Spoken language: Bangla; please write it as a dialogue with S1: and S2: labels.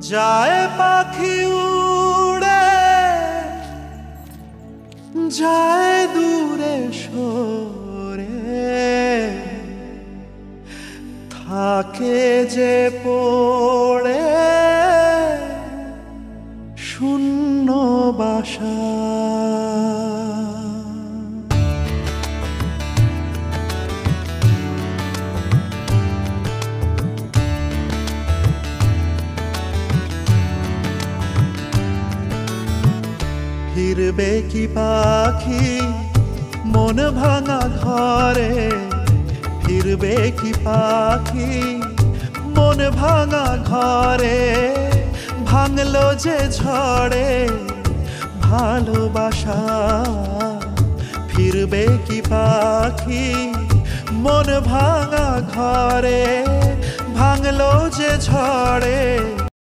S1: যায় পাখি উড়ে, যায় দূরে সরে, থাকে যে পড়ে শূন্য বাসা। ফিরবে কি পাখি মন ভাঙা ঘরে, ফিরবে কি পাখি মন ভাঙা ঘরে, ভাঙলো যে ঝড়ে ভালোবাসা। ফিরবে কি পাখি মন ভাঙা ঘরে, ভাঙলো যে ঝড়ে